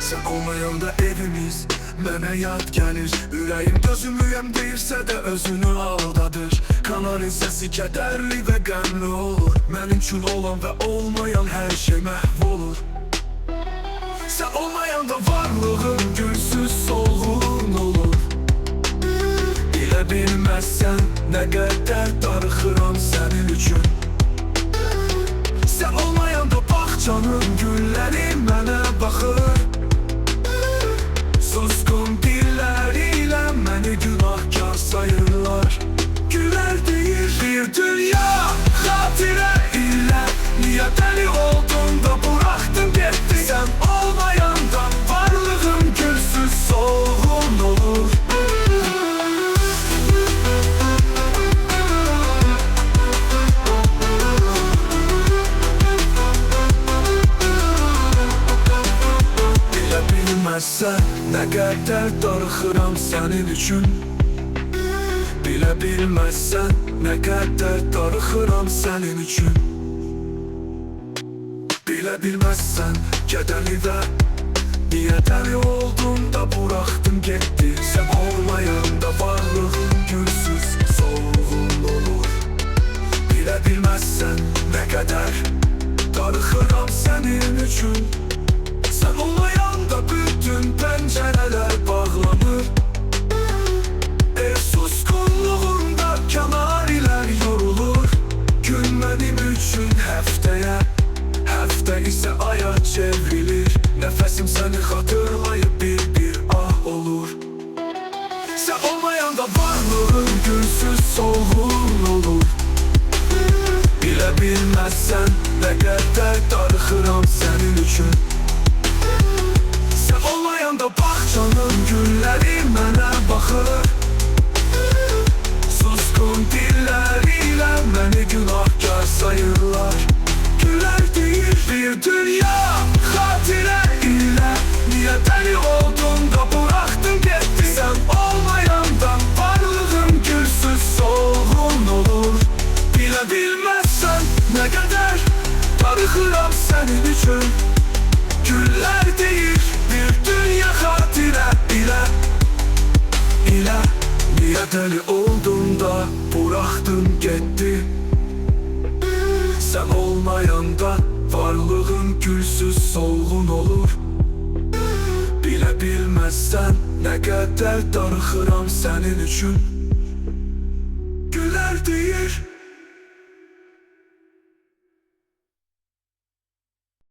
Sen olmayanda evimiz mənə yad gəlir. Ürəyim dözümlüyəm deyirsə də özünü aldadır. Kanarın səsi kədərli və qəmli olur. Mənim üçün olan və olmayan hər şey məhv olur. Sen olmayanda varlığın gülsüz solğun olur. Bilə bilməzsən nə qədər darıxıram sənin üçün. Sen olmayanda bağçanın gülləri mənə baxır. Suskun dilləriyle məni günahkar sayırlar. Gülər deyir bir dünya xatirə ilə. Niyə dəli oldun da bıraktın getdin? Sen olmayanda varlığım gülsüz solğun olur. Bilə bilməzsən nə qədər darıxıram sənin üçün. Bilə bilməzsən nə qədər darıxıram sənin üçün. Bilə bilməzsən kədərli və niyə dəli oldun da bıraktın getdi? Sen olmayanda varlığın gülsüz solğun olur. Bilə bilməzsən nə qədər darıxıram sənin üçün. Sen olmayanda bütün pəncərələr bağlanır. Ev suskunluğunda kanarilər yorulur. Gün mənim üçün həftəyə, həftə isə aya çevrilir. Nəfəsim səni xatırlayıb bir ah olur. Sen olmayanda varlığın gülsüz solğun olur. Bilə bilməzsən nə qədər darıxıram sənin üçün. Sen olmayanda bağçanın gülləri mənə baxır. Suskun dilləriyle məni günahkar sayırlar. Gülər deyir bir dünya xatirə ilə. Niyə dəli oldun da bıraktın getdin? Sen olmayanda varlığım gülsüz solğun olur. Bilə bilməzsən nə qədər darıxıram sənin üçün. Güller deyir bir dünya xatirə ilə. Niyə dəli oldun da bıraktın getdi? Sen olmayanda varlığın gülsüz solğun olur. Bilə bilməzsən nə qədər darıxıram sənin üçün.